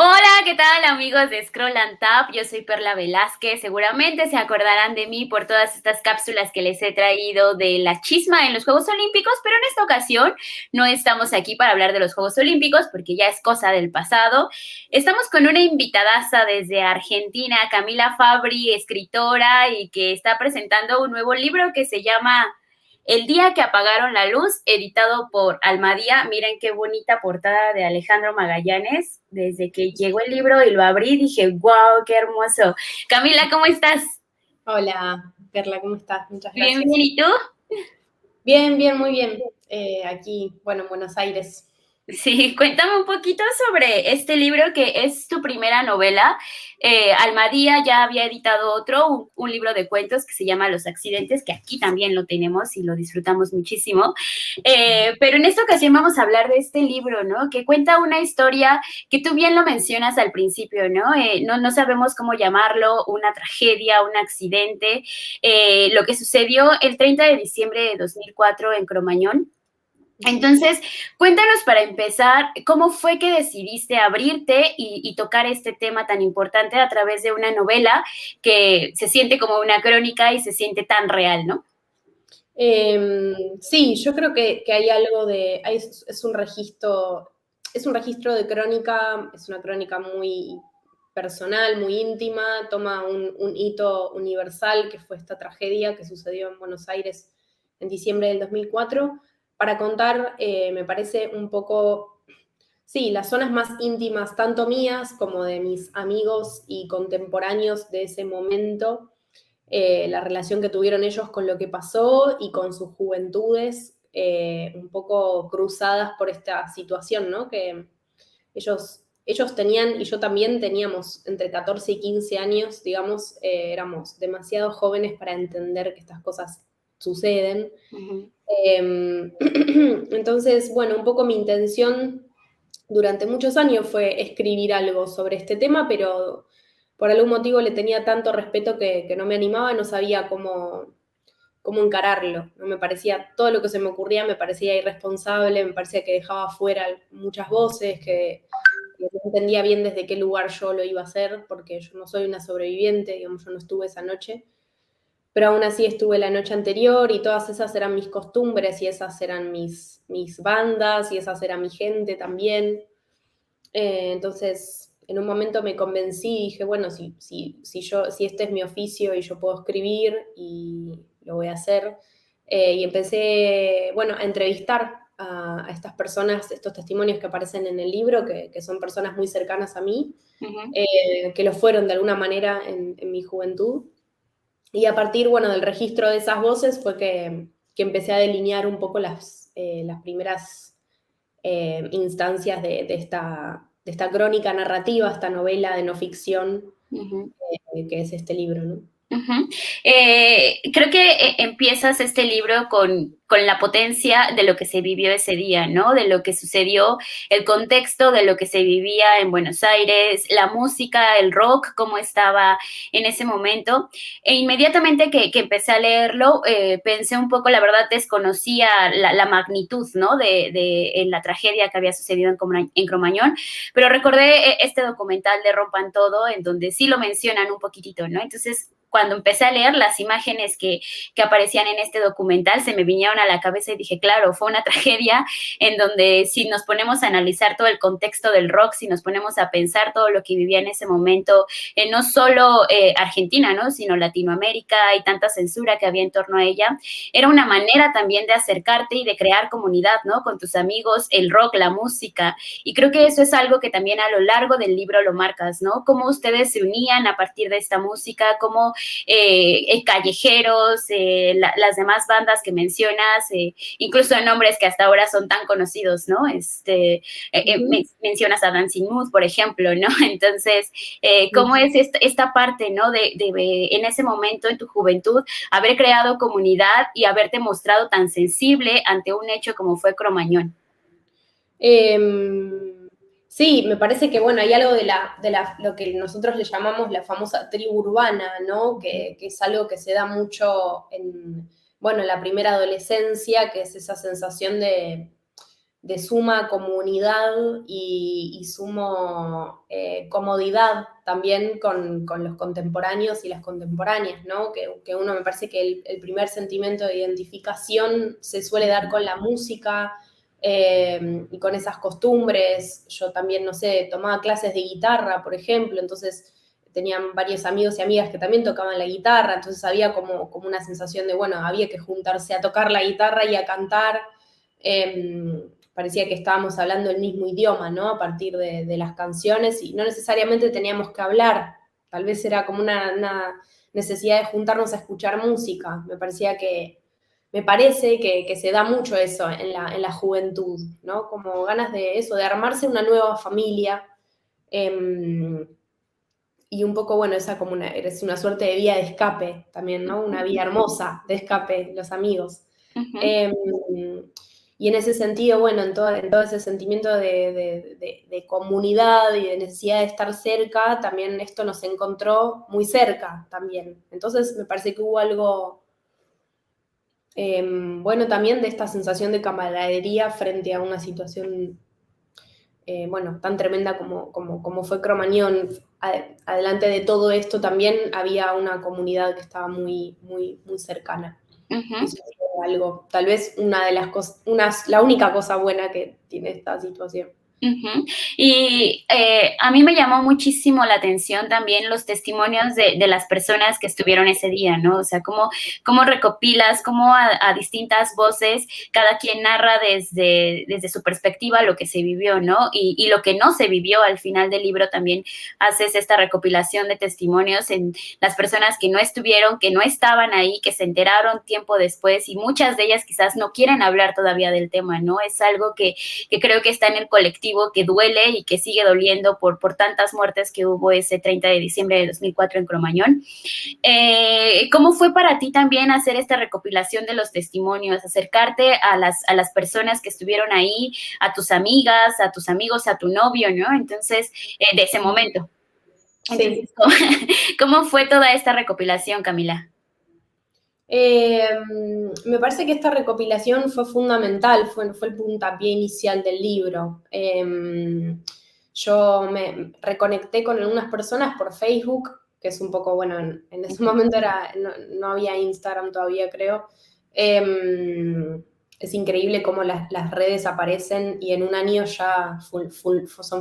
Hola, ¿qué tal amigos de Scroll and Tap? Yo soy Perla Velázquez. Seguramente se acordarán de mí por todas estas cápsulas que les he traído de la chisma en los Juegos Olímpicos, pero en esta ocasión no estamos aquí para hablar de los Juegos Olímpicos porque ya es cosa del pasado. Estamos con una invitadaza desde Argentina, Camila Fabri, escritora y que está presentando un nuevo libro que se llama El día que apagaron la luz, editado por Almadía. Miren qué bonita portada de Alejandro Magallanes. Desde que llegó el libro y lo abrí, dije, wow, qué hermoso. Camila, ¿cómo estás? Hola, Perla, ¿cómo estás? Muchas Bien, gracias. bien, ¿y tú? Bien, bien, muy bien. Aquí, bueno, en Buenos Aires. Sí, cuéntame un poquito sobre este libro que es tu primera novela. Almadía ya había editado otro, un libro de cuentos que se llama Los Accidentes, que aquí también lo tenemos y lo disfrutamos muchísimo. Pero en esta ocasión vamos a hablar de este libro, ¿no? Que cuenta una historia que tú bien lo mencionas al principio, ¿no? No sabemos cómo llamarlo, una tragedia, un accidente. Lo que sucedió el 30 de diciembre de 2004 en Cromañón. Entonces, cuéntanos para empezar, ¿cómo fue que decidiste abrirte y tocar este tema tan importante a través de una novela que se siente como una crónica y se siente tan real, ¿no? Sí, yo creo que hay algo de, es un registro de crónica, es una crónica muy personal, muy íntima, toma un hito universal que fue esta tragedia que sucedió en Buenos Aires en diciembre del 2004, para contar, me parece un poco, sí, las zonas más íntimas, tanto mías como de mis amigos y contemporáneos de ese momento, la relación que tuvieron ellos con lo que pasó y con sus juventudes, un poco cruzadas por esta situación, ¿no? Que ellos tenían, y yo también teníamos entre 14 y 15 años, digamos, éramos demasiado jóvenes para entender que estas cosas suceden. Ujú. Entonces, bueno, un poco mi intención durante muchos años fue escribir algo sobre este tema, pero por algún motivo le tenía tanto respeto que no me animaba, no sabía cómo encararlo. ¿No? Me parecía, todo lo que se me ocurría me parecía irresponsable, me parecía que dejaba fuera muchas voces, que no entendía bien desde qué lugar yo lo iba a hacer, porque yo no soy una sobreviviente, digamos, yo no estuve esa noche, pero aún así estuve la noche anterior y todas esas eran mis costumbres y esas eran mis bandas y esas era mi gente también. Entonces, en un momento me convencí y dije, bueno, si este es mi oficio y yo puedo escribir y lo voy a hacer. Y empecé, bueno, a entrevistar a estas personas, estos testimonios que aparecen en el libro, que son personas muy cercanas a mí, Ujú. que lo fueron de alguna manera en mi juventud. Y a partir, bueno, del registro de esas voces fue que empecé a delinear un poco las primeras instancias de esta crónica narrativa, esta novela de no ficción Ujú. que es este libro, ¿no? Ujú. Creo que empiezas este libro con la potencia de lo que se vivió ese día, ¿no? De lo que sucedió, el contexto de lo que se vivía en Buenos Aires, la música, el rock, cómo estaba en ese momento. E inmediatamente que empecé a leerlo, pensé un poco, la verdad, desconocía la magnitud, ¿no? De la tragedia que había sucedido en Cromañón, pero recordé este documental de Rompan Todo, en donde sí lo mencionan un poquitito, ¿no? Entonces, cuando empecé a leer las imágenes que aparecían en este documental, se me vinieron a la cabeza y dije, claro, fue una tragedia en donde si nos ponemos a analizar todo el contexto del rock, si nos ponemos a pensar todo lo que vivía en ese momento, no solo Argentina, ¿no? Sino Latinoamérica y tanta censura que había en torno a ella, era una manera también de acercarte y de crear comunidad, ¿no? Con tus amigos, el rock, la música. Y creo que eso es algo que también a lo largo del libro lo marcas, ¿no? Cómo ustedes se unían a partir de esta música, cómo Callejeros, las demás bandas que mencionas, incluso nombres que hasta ahora son tan conocidos, ¿no? Ujú. Mencionas a Dancing Mood, por ejemplo, ¿no? Entonces, ¿cómo Ujú. es esta parte, ¿no? En ese momento, en tu juventud, haber creado comunidad y haberte mostrado tan sensible ante un hecho como fue Cromañón? Sí, me parece que, bueno, hay algo de lo que nosotros le llamamos la famosa tribu urbana, ¿no? Que es algo que se da mucho bueno, en la primera adolescencia, que es esa sensación de suma comunidad y sumo comodidad también con los contemporáneos y las contemporáneas, ¿no? Que uno me parece que el primer sentimiento de identificación se suele dar con la música y con esas costumbres. Yo también, no sé, tomaba clases de guitarra, por ejemplo, entonces tenían varios amigos y amigas que también tocaban la guitarra, entonces había como una sensación de, bueno, había que juntarse a tocar la guitarra y a cantar. Parecía que estábamos hablando el mismo idioma, ¿no? A partir de las canciones y no necesariamente teníamos que hablar, tal vez era como una necesidad de juntarnos a escuchar música. Me parece que se da mucho eso en la juventud, ¿no? Como ganas de eso, de armarse una nueva familia. Y un poco, bueno, esa como es una suerte de vía de escape también, ¿no? Una vía hermosa de escape, los amigos. Y en ese sentido, bueno, en todo ese sentimiento de comunidad y de necesidad de estar cerca, también esto nos encontró muy cerca también. Entonces me parece que hubo algo, bueno, también de esta sensación de camaradería frente a una situación, bueno, tan tremenda como fue Cromañón. Adelante de todo esto también había una comunidad que estaba muy, muy, muy cercana. Eso es algo, tal vez una de las cosas, la única cosa buena que tiene esta situación. Y a mí me llamó muchísimo la atención también los testimonios de las personas que estuvieron ese día, ¿no? O sea, cómo recopilas, cómo a distintas voces cada quien narra desde su perspectiva lo que se vivió, ¿no? Y lo que no se vivió al final del libro también haces esta recopilación de testimonios en las personas que no estuvieron, que no estaban ahí, que se enteraron tiempo después y muchas de ellas quizás no quieren hablar todavía del tema, ¿no? Es algo que creo que está en el colectivo, que duele y que sigue doliendo por tantas muertes que hubo ese 30 de diciembre de 2004 en Cromañón. ¿Cómo fue para ti también hacer esta recopilación de los testimonios, acercarte a las personas que estuvieron ahí, a tus amigas, a tus amigos, a tu novio, ¿no? Entonces, de ese momento. Entonces, Sí. ¿cómo fue toda esta recopilación, Camila? Me parece que esta recopilación fue fundamental, fue el puntapié inicial del libro. Yo me reconecté con algunas personas por Facebook, que es un poco, bueno, en ese momento no había Instagram todavía, creo. Es increíble cómo las redes aparecen y en un año ya son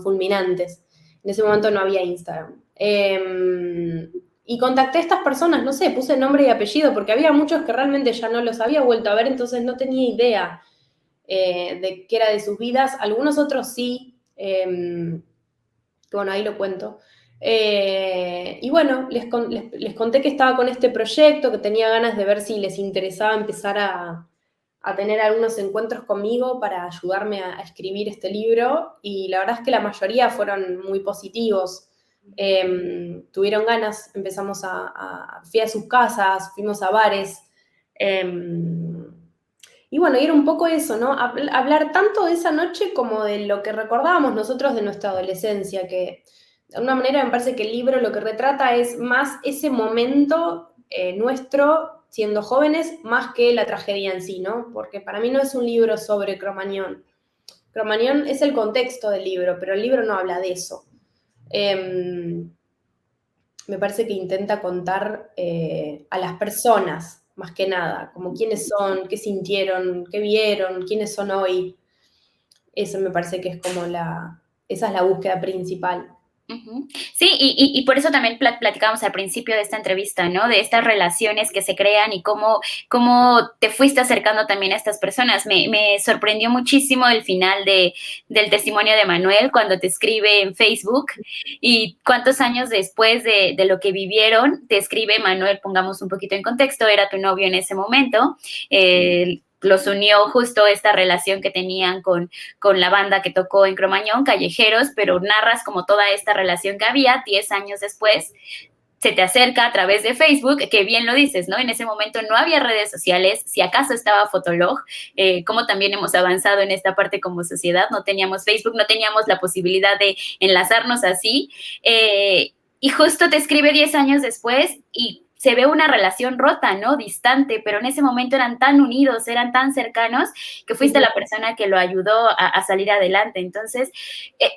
fulminantes. En ese momento no había Instagram. Y contacté a estas personas, no sé, puse nombre y apellido, porque había muchos que realmente ya no los había vuelto a ver, entonces no tenía idea de qué era de sus vidas. Algunos otros sí, bueno, ahí lo cuento. Y bueno, les conté que estaba con este proyecto, que tenía ganas de ver si les interesaba empezar a tener algunos encuentros conmigo para ayudarme a escribir este libro, y la verdad es que la mayoría fueron muy positivos. Tuvieron ganas, fui a sus casas, fuimos a bares, y bueno, y era un poco eso, ¿no? Hablar tanto de esa noche como de lo que recordábamos nosotros de nuestra adolescencia, que de alguna manera me parece que el libro lo que retrata es más ese momento nuestro siendo jóvenes, más que la tragedia en sí, ¿no? Porque para mí no es un libro sobre Cromañón. Cromañón es el contexto del libro, pero el libro no habla de eso. Me parece que intenta contar a las personas, más que nada, como quiénes son, qué sintieron, qué vieron, quiénes son hoy. Eso me parece que es como esa es la búsqueda principal. Sí, y por eso también platicamos al principio de esta entrevista, ¿no? De estas relaciones que se crean y cómo te fuiste acercando también a estas personas. Me sorprendió muchísimo el final del testimonio de Manuel cuando te escribe en Facebook y cuántos años después de lo que vivieron, te escribe Manuel, pongamos un poquito en contexto, era tu novio en ese momento, los unió justo esta relación que tenían con la banda que tocó en Cromañón, Callejeros, pero narras como toda esta relación que había 10 años después. Se te acerca a través de Facebook, que bien lo dices, ¿no? En ese momento no había redes sociales, si acaso estaba Fotolog, como también hemos avanzado en esta parte como sociedad, no teníamos Facebook, no teníamos la posibilidad de enlazarnos así, y justo te escribe 10 años después y se ve una relación rota, ¿no? Distante, pero en ese momento eran tan unidos, eran tan cercanos, que fuiste la persona que lo ayudó a salir adelante. Entonces,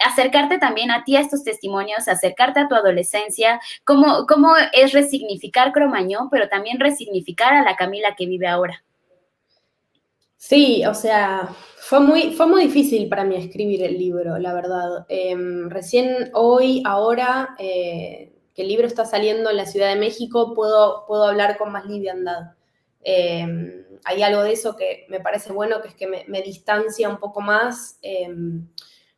acercarte también a ti, a estos testimonios, acercarte a tu adolescencia, cómo es resignificar Cromañón, pero también resignificar a la Camila que vive ahora. Sí, o sea, fue muy difícil para mí escribir el libro, la verdad. Recién hoy, ahora, que el libro está saliendo en la Ciudad de México, puedo hablar con más liviandad. Hay algo de eso que me parece bueno, que es que me distancia un poco más,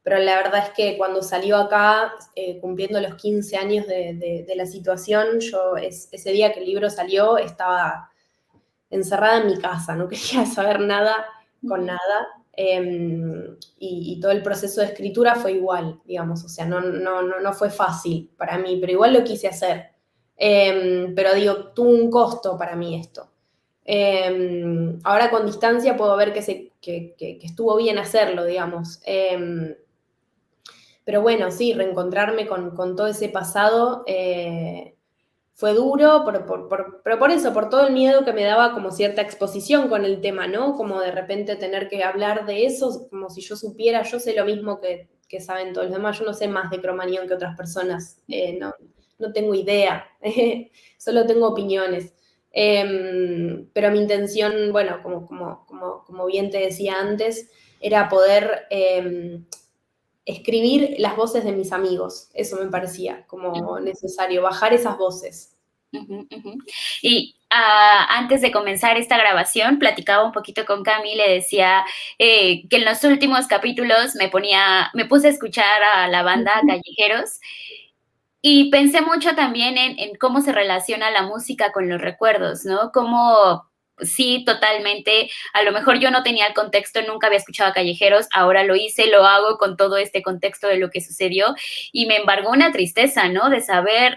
pero la verdad es que cuando salió acá, cumpliendo los 15 años de la situación, yo ese día que el libro salió estaba encerrada en mi casa, no quería saber nada con nada. Y todo el proceso de escritura fue igual, digamos, o sea, no fue fácil para mí, pero igual lo quise hacer. Pero digo, tuvo un costo para mí esto. Ahora con distancia puedo ver que estuvo bien hacerlo, digamos. Pero bueno, sí, reencontrarme con todo ese pasado fue duro, pero por eso, por todo el miedo que me daba como cierta exposición con el tema, ¿no? Como de repente tener que hablar de eso, como si yo supiera, yo sé lo mismo que saben todos los demás, yo no sé más de Cromañón que otras personas, no tengo idea, solo tengo opiniones. Pero mi intención, bueno, como bien te decía antes, era poder escribir las voces de mis amigos. Eso me parecía como necesario, bajar esas voces. Y antes de comenzar esta grabación, platicaba un poquito con Cami, le decía que en los últimos capítulos me puse a escuchar a la banda Callejeros y pensé mucho también en cómo se relaciona la música con los recuerdos, ¿no? Cómo sí, totalmente. A lo mejor yo no tenía el contexto, nunca había escuchado a Callejeros, ahora lo hice, lo hago con todo este contexto de lo que sucedió y me embargó una tristeza, ¿no? De saber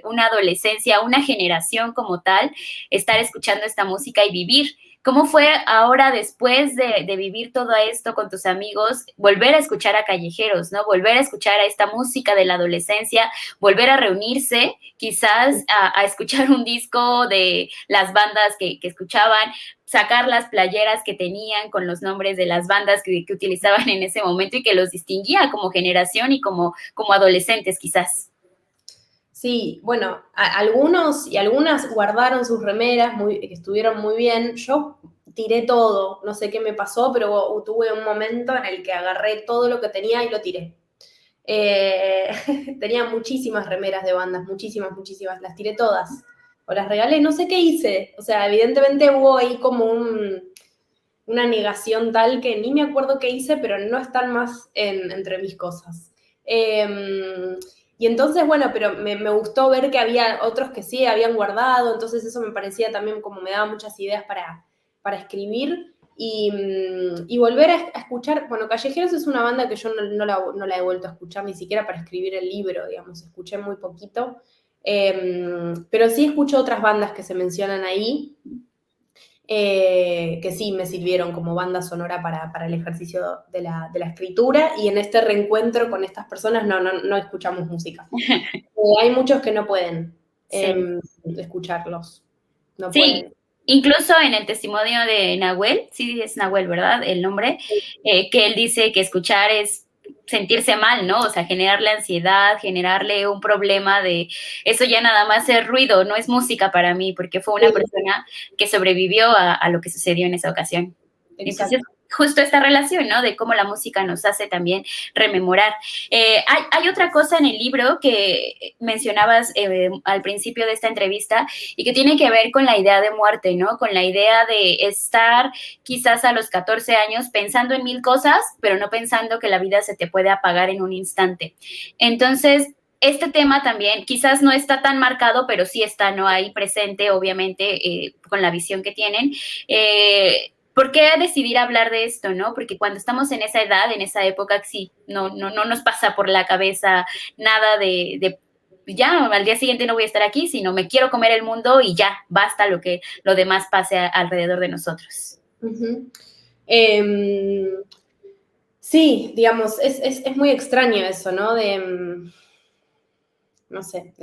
una adolescencia, una generación como tal, estar escuchando esta música y vivir. ¿Cómo fue ahora, después de vivir todo esto con tus amigos, volver a escuchar a Callejeros, ¿no? Volver a escuchar a esta música de la adolescencia, volver a reunirse, quizás a escuchar un disco de las bandas que escuchaban, sacar las playeras que tenían con los nombres de las bandas que utilizaban en ese momento y que los distinguía como generación y como adolescentes quizás? Sí, bueno, algunos y algunas guardaron sus remeras, que estuvieron muy bien. Yo tiré todo, no sé qué me pasó, pero tuve un momento en el que agarré todo lo que tenía y lo tiré. Tenía muchísimas remeras de bandas, muchísimas, las tiré todas. O las regalé, no sé qué hice. O sea, evidentemente hubo ahí como una negación tal que ni me acuerdo qué hice, pero no están más entre mis cosas. Y entonces, bueno, pero me gustó ver que había otros que sí habían guardado, entonces eso me parecía también como me daba muchas ideas para escribir y volver a escuchar. Bueno, Callejeros es una banda que yo no la he vuelto a escuchar ni siquiera para escribir el libro, digamos, escuché muy poquito. Pero sí escucho otras bandas que se mencionan ahí, que sí me sirvieron como banda sonora para el ejercicio de la escritura, y en este reencuentro con estas personas no escuchamos música. Hay muchos que no pueden Sí. escucharlos, no Sí, pueden. incluso en el testimonio de Nahuel, sí es Nahuel, ¿verdad? El nombre, que él dice que escuchar es sentirse mal, ¿no? O sea, generarle ansiedad, generarle un problema de eso ya nada más es ruido, no es música para mí, porque fue una persona que sobrevivió a lo que sucedió en esa ocasión. Entonces, Exacto. justo esta relación, ¿no? De cómo la música nos hace también rememorar. Hay otra cosa en el libro que mencionabas al principio de esta entrevista y que tiene que ver con la idea de muerte, ¿no? Con la idea de estar quizás a los 14 años pensando en mil cosas, pero no pensando que la vida se te puede apagar en un instante. Entonces, este tema también quizás no está tan marcado, pero sí está, ¿no? Ahí presente, obviamente, con la visión que tienen. ¿Por qué decidir hablar de esto, no? Porque cuando estamos en esa edad, en esa época, sí, no nos pasa por la cabeza nada de ya, al día siguiente no voy a estar aquí, sino me quiero comer el mundo y ya, basta lo demás pase alrededor de nosotros. Uh-huh. Sí, digamos, es muy extraño eso, ¿no? No sé,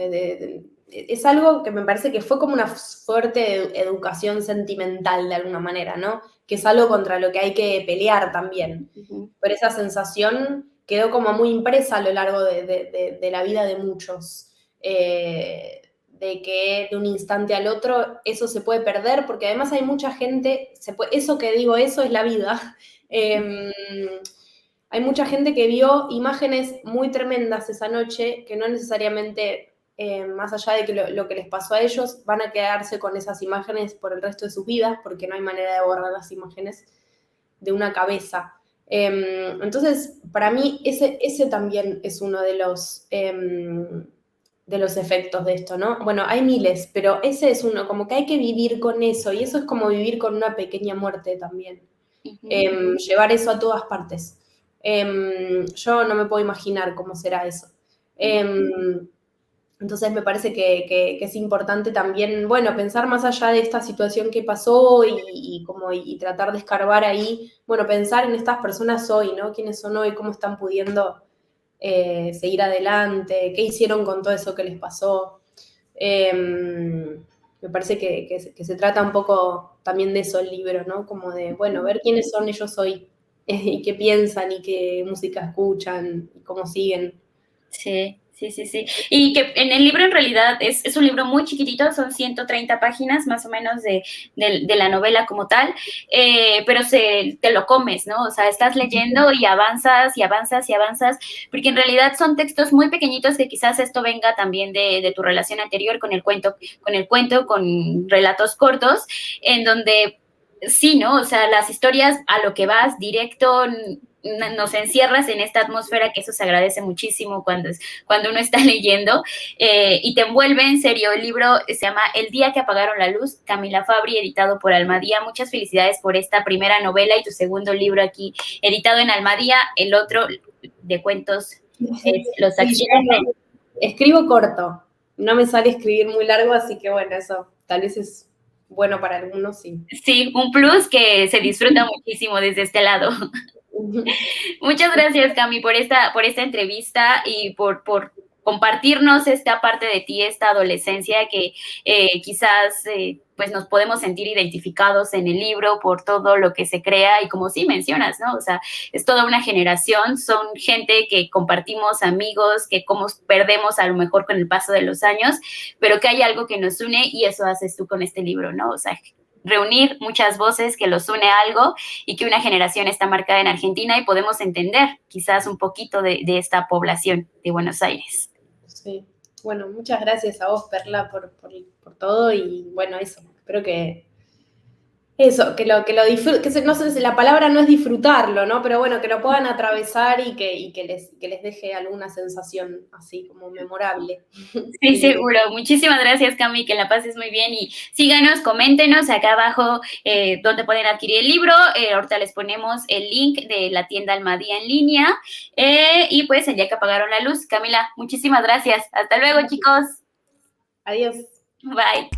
es algo que me parece que fue como una fuerte educación sentimental de alguna manera, ¿no? Que es algo contra lo que hay que pelear también. Pero esa sensación quedó como muy impresa a lo largo de la vida de muchos. De que de un instante al otro eso se puede perder, porque además hay mucha gente, eso que digo, eso es la vida. Hay mucha gente que vio imágenes muy tremendas esa noche que no necesariamente, más allá de que lo que les pasó a ellos, van a quedarse con esas imágenes por el resto de sus vidas, porque no hay manera de borrar las imágenes de una cabeza. Entonces, para mí, ese también es uno de los efectos de esto, ¿no? Bueno, hay miles, pero ese es uno, como que hay que vivir con eso, y eso es como vivir con una pequeña muerte también. Llevar eso a todas partes. Yo no me puedo imaginar cómo será eso. Entonces me parece que es importante también, bueno, pensar más allá de esta situación que pasó y tratar de escarbar ahí, bueno, pensar en estas personas hoy, ¿no? ¿Quiénes son hoy? ¿Cómo están pudiendo seguir adelante? ¿Qué hicieron con todo eso que les pasó? Me parece que se trata un poco también de eso el libro, ¿no? Como de, bueno, ver quiénes son ellos hoy y qué piensan y qué música escuchan y cómo siguen. Sí, sí, sí, sí. Y que en el libro en realidad es un libro muy chiquitito, son 130 páginas más o menos de la novela como tal, pero te lo comes, ¿no? O sea, estás leyendo y avanzas y avanzas y avanzas, porque en realidad son textos muy pequeñitos que quizás esto venga también de tu relación anterior con relatos cortos, en donde sí, ¿no? O sea, las historias a lo que vas directo, nos encierras en esta atmósfera, que eso se agradece muchísimo cuando uno está leyendo, y te envuelve en serio. El libro se llama El día que apagaron la luz, Camila Fabri, editado por Almadía. Muchas felicidades por esta primera novela y tu segundo libro aquí, editado en Almadía. El otro de cuentos es Los Accidentes. Escribo corto, no me sale escribir muy largo, así que bueno, eso tal vez es bueno para algunos, sí. Sí, un plus que se disfruta muchísimo desde este lado. Muchas gracias, Cami, por esta entrevista y por compartirnos esta parte de ti, esta adolescencia que quizás pues nos podemos sentir identificados en el libro por todo lo que se crea y como sí mencionas, ¿no? O sea, es toda una generación, son gente que compartimos amigos, que como perdemos a lo mejor con el paso de los años, pero que hay algo que nos une y eso haces tú con este libro, ¿no? O sea, reunir muchas voces que los une a algo y que una generación está marcada en Argentina y podemos entender quizás un poquito de esta población de Buenos Aires. Sí, bueno, muchas gracias a vos, Perla, por todo y bueno, eso, espero que lo disfruten, no sé si la palabra no es disfrutarlo, ¿no? Pero bueno, que lo puedan atravesar y que les deje alguna sensación así como memorable. Sí, seguro. Muchísimas gracias, Cami, que la pases muy bien y síganos, coméntenos acá abajo dónde pueden adquirir el libro. Ahorita les ponemos el link de la tienda Almadía en línea y pues el día que apagaron la luz. Camila, muchísimas gracias. Hasta luego, chicos. Adiós. Bye.